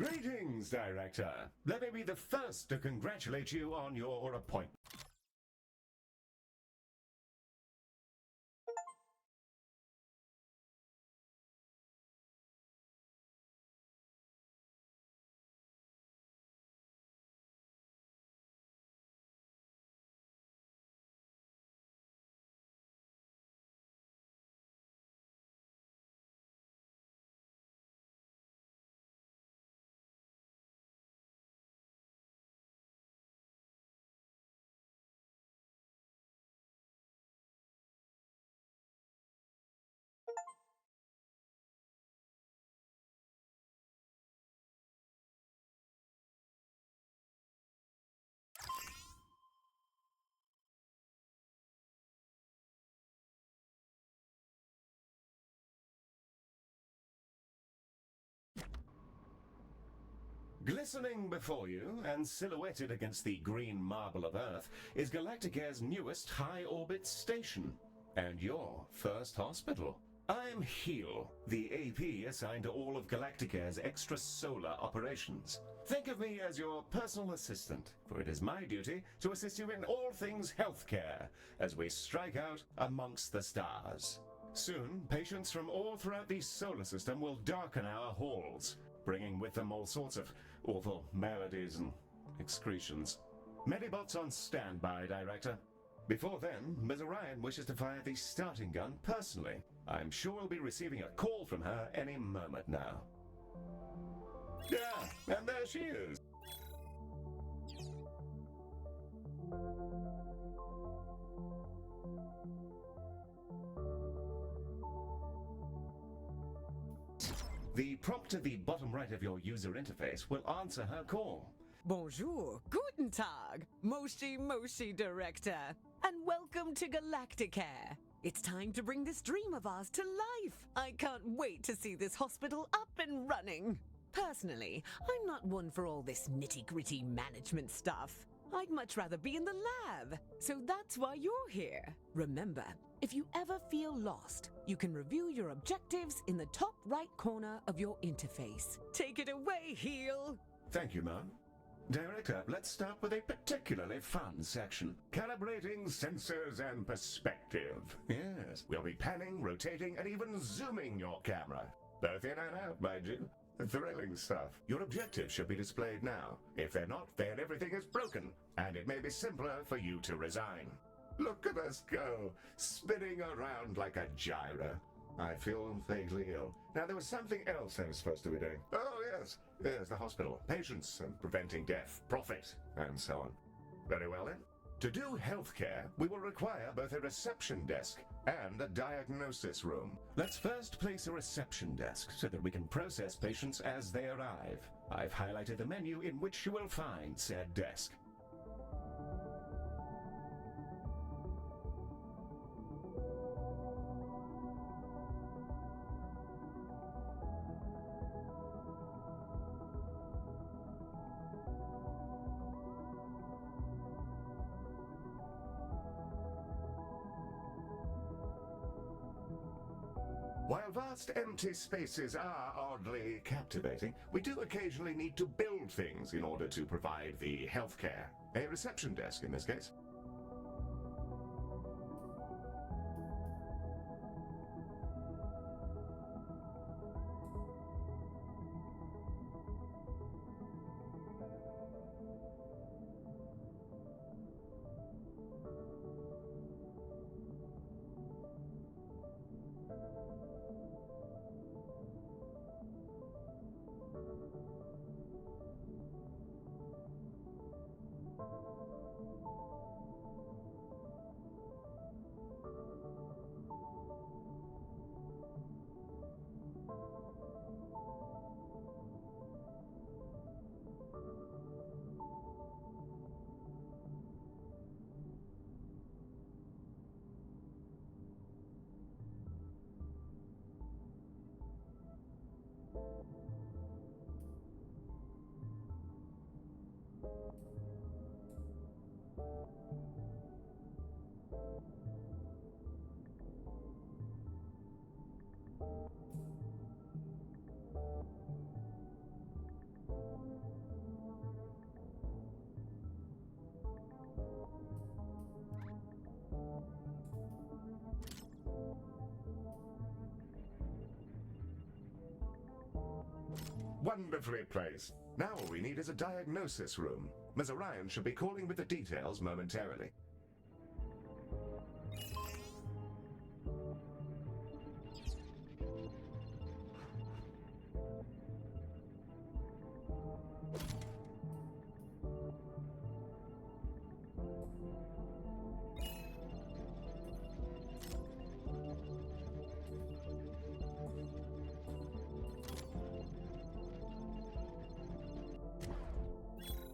Greetings, Director. Let me be the first to congratulate you on your appointment. Glistening before you and silhouetted against the green marble of Earth is Galacticare's newest high-orbit station and your first hospital. I'm Heel, the AP assigned to all of Galacticare's extrasolar operations. Think of me as your personal assistant, for it is my duty to assist you in all things healthcare as we strike out amongst the stars. Soon, patients from all throughout the solar system will darken our halls, bringing with them all sorts of awful maladies and excretions. Medibots on standby, Director. Before then, Ms. Orion wishes to fire the starting gun personally. I'm sure we'll be receiving a call from her any moment now. Yeah, and there she is. The prompt at the bottom right of your user interface will answer her call. Bonjour, guten Tag, Moshi Director, and welcome to Galacticare. It's time to bring this dream of ours to life. I can't wait to see this hospital up and running. Personally, I'm not one for all this nitty-gritty management stuff. I'd much rather be in the lab, so that's why you're here. Remember, if you ever feel lost, you can review your objectives in the top right corner of your interface. Take it away, Heel! Thank you, Mom. Director, let's start with a particularly fun section. Calibrating sensors and perspective. Yes, we'll be panning, rotating, and even zooming your camera. Both in and out, mind you. Thrilling stuff. Your objectives should be displayed now. If they're not, then everything is broken, and it may be simpler for you to resign. Look at us go, spinning around like a gyro. I feel vaguely ill. Now, there was something else I was supposed to be doing. Oh, yes. There's the hospital. Patients and preventing death, profit, and so on. Very well, then. To do healthcare, we will require both a reception desk and a diagnosis room. Let's first place a reception desk so that we can process patients as they arrive. I've highlighted the menu in which you will find said desk. While vast empty spaces are oddly captivating, we do occasionally need to build things in order to provide the healthcare. A reception desk in this case. wonderfully placed. Now all we need is a diagnosis room. Ms. Orion should be calling with the details momentarily.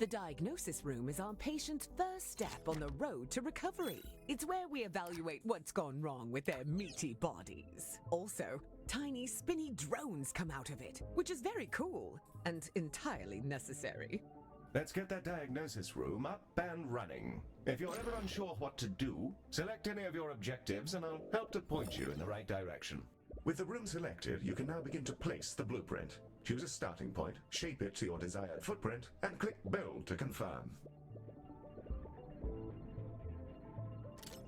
The diagnosis room is our patient's first step on the road to recovery. It's where we evaluate what's gone wrong with their meaty bodies. Also, tiny spinny drones come out of it, which is very cool and entirely necessary. Let's get that diagnosis room up and running. If you're ever unsure what to do, select any of your objectives and I'll help to point you in the right direction. With the room selected, you can now begin to place the blueprint. Choose a starting point, shape it to your desired footprint, and click Build to confirm.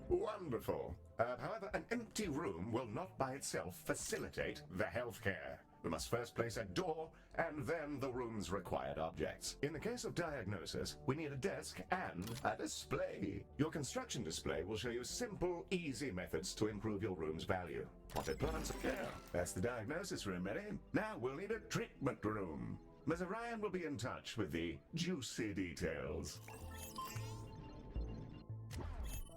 Wonderful. However, an empty room will not by itself facilitate the healthcare. We must first place a door and then the room's required objects. In the case of diagnosis, we need a desk and a display. Your construction display will show you simple, easy methods to improve your room's value. Potted plants of care. That's the diagnosis room ready. Now we'll need a treatment room. Ms. Orion will be in touch with the juicy details.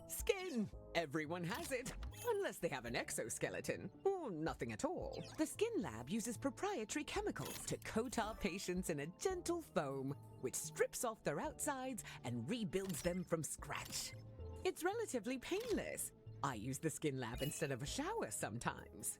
Skin! Everyone has it, unless they have an exoskeleton, or nothing at all. The Skin Lab uses proprietary chemicals to coat our patients in a gentle foam, which strips off their outsides and rebuilds them from scratch. It's relatively painless. I use the Skin Lab instead of a shower sometimes.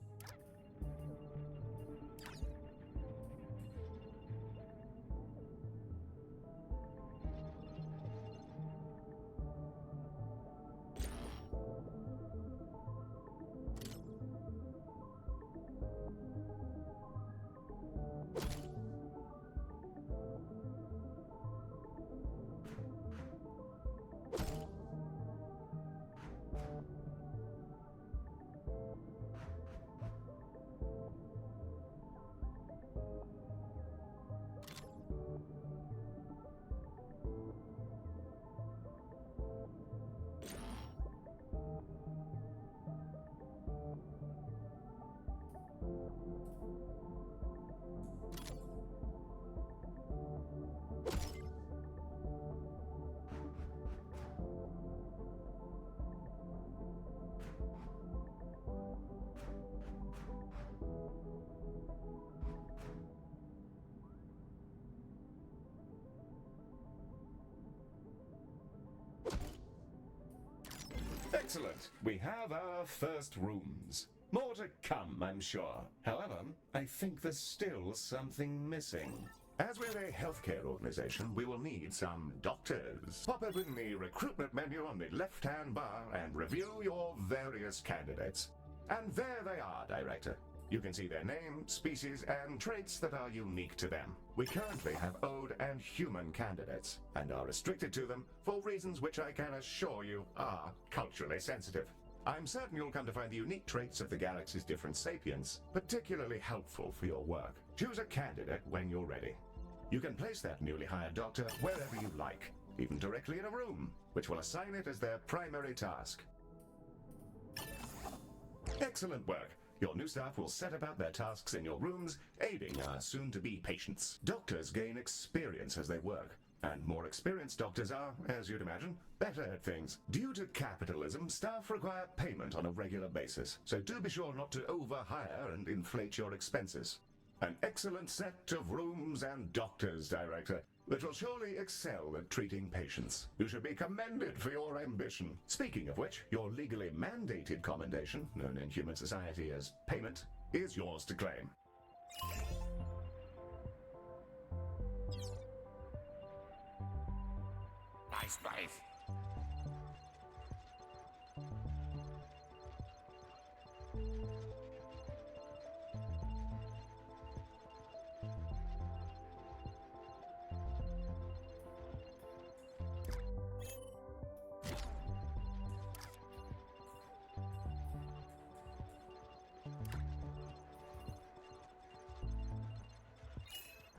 Excellent. We have our first rooms. More to come, I'm sure. However, I think there's still something missing. As we're a healthcare organization, we will need some doctors. Pop open the recruitment menu on the left-hand bar and review your various candidates. And there they are, Director. You can see their name, species, and traits that are unique to them. We currently have Ode and human candidates, and are restricted to them for reasons which I can assure you are culturally sensitive. I'm certain you'll come to find the unique traits of the galaxy's different sapiens particularly helpful for your work. Choose a candidate when you're ready. You can place that newly hired doctor wherever you like, even directly in a room, which will assign it as their primary task. Excellent work. Your new staff will set about their tasks in your rooms, aiding our soon-to-be patients. Doctors gain experience as they work, and more experienced doctors are, as you'd imagine, better at things. Due to capitalism, staff require payment on a regular basis, so do be sure not to overhire and inflate your expenses. An excellent set of rooms and doctors, Director, that will surely excel at treating patients. You should be commended for your ambition. Speaking of which, your legally mandated commendation, known in human society as payment, is yours to claim. Nice.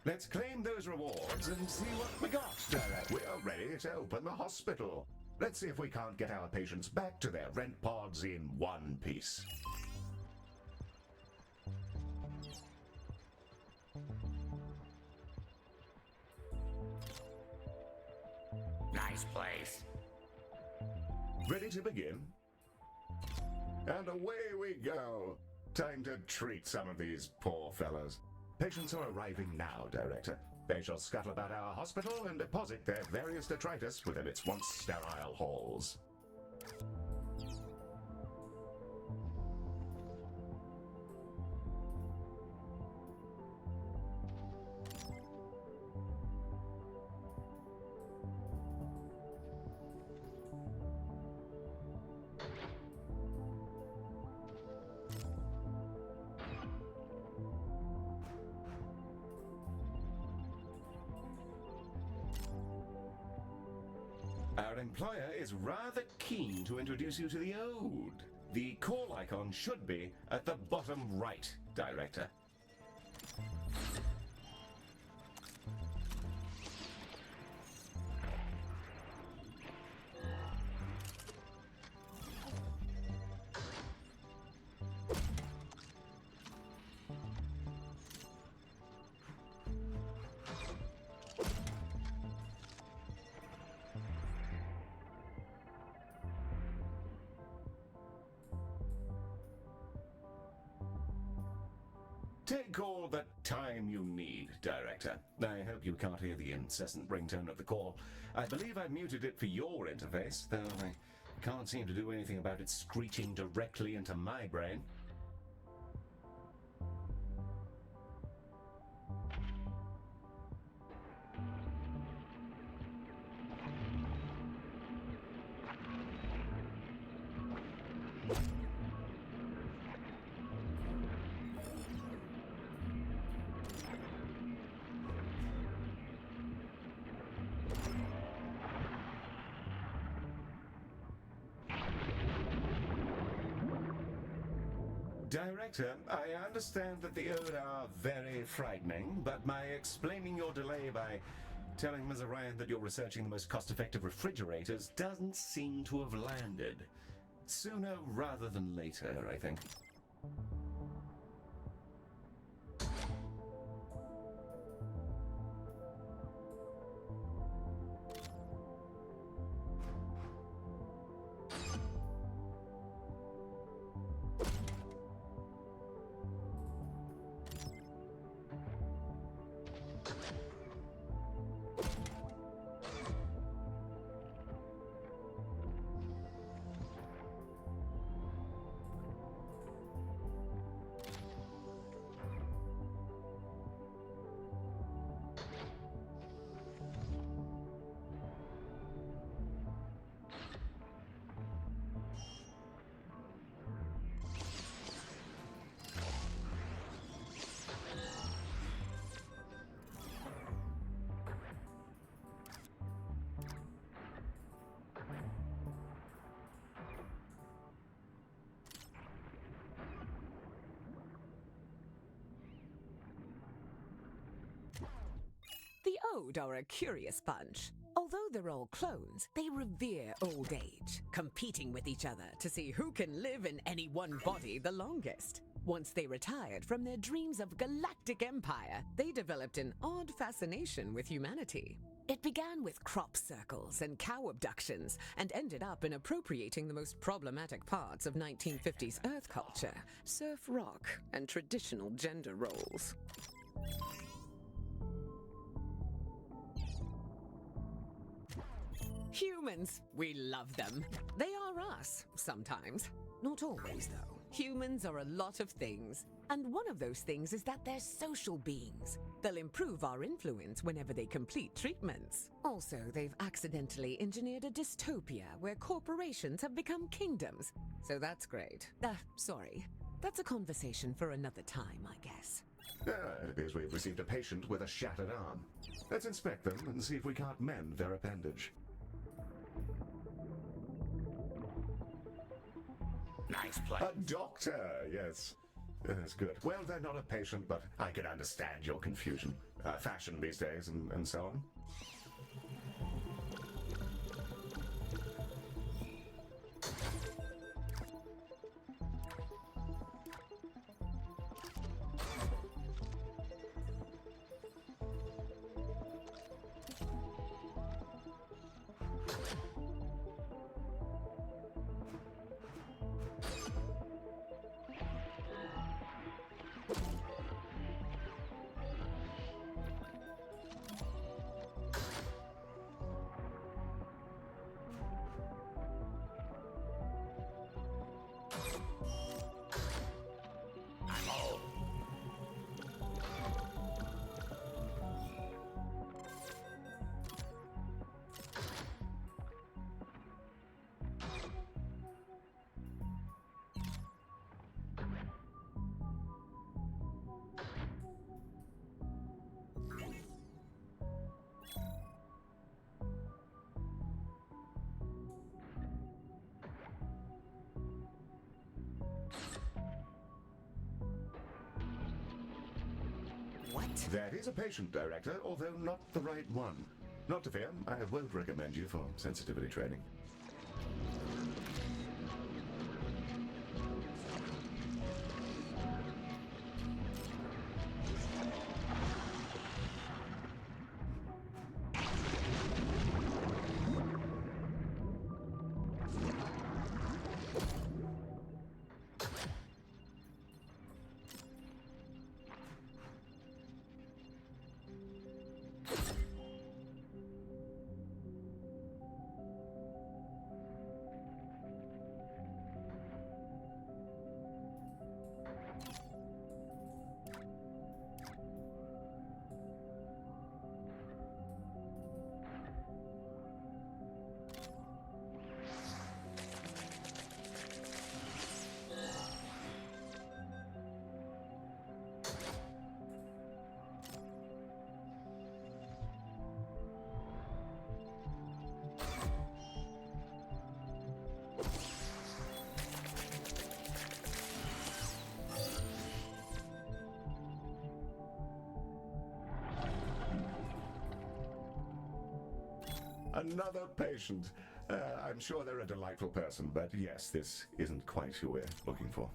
Let's claim those rewards and see what we got, Director. We're ready to open the hospital. Let's see if we can't get our patients back to their rent pods in one piece. Nice place. Ready to begin? And away we go. Time to treat some of these poor fellows. Patients are arriving now, Director. They shall scuttle about our hospital and deposit their various detritus within its once sterile halls. Our employer is rather keen to introduce you to the Ode. The call icon should be at the bottom right, Director. Take all the time you need, Director. I hope you can't hear the incessant ringtone of the call. I believe I muted it for your interface, though I can't seem to do anything about it screeching directly into my brain. Director, I understand that the Ode are very frightening, but my explaining your delay by telling Ms. Orion that you're researching the most cost-effective refrigerators doesn't seem to have landed. Sooner rather than later, I think. The Ode are a curious bunch. Although they're all clones, they revere old age, competing with each other to see who can live in any one body the longest. Once they retired from their dreams of galactic empire, they developed an odd fascination with humanity. It began with crop circles and cow abductions, and ended up in appropriating the most problematic parts of 1950s Earth culture, surf rock, and traditional gender roles. Humans, we love them. They are us, sometimes. Not always, though. Humans are a lot of things, and one of those things is that they're social beings. They'll improve our influence whenever they complete treatments. Also, they've accidentally engineered a dystopia where corporations have become kingdoms. So that's great. Sorry. That's a conversation for another time, I guess. It appears we've received a patient with a shattered arm. Let's inspect them and see if we can't mend their appendage. Nice place. A doctor, yes. That's good. Well, they're not a patient, but I can understand your confusion. Fashion these days and so on. I'm home. What? That is a patient, Director, although not the right one. Not to fear, I won't recommend you for sensitivity training. Another patient. I'm sure they're a delightful person, but yes, this isn't quite who we're looking for.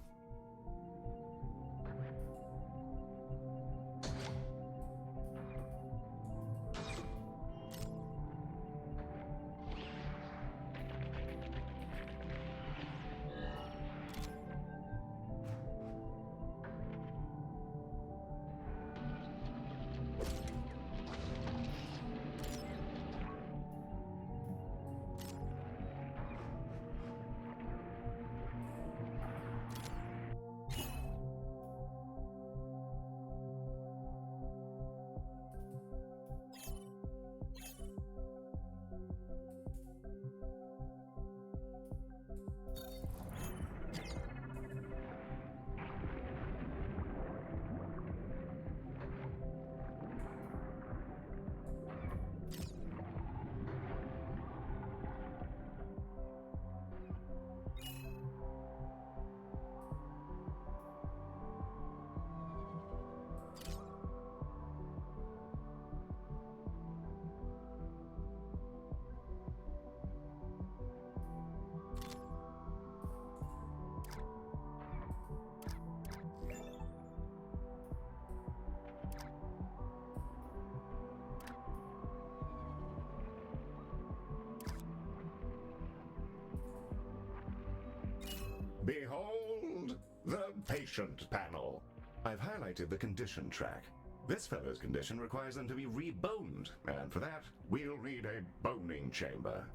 Behold the patient panel. I've highlighted the condition track. This fellow's condition requires them to be reboned, and for that, we'll need a boning chamber.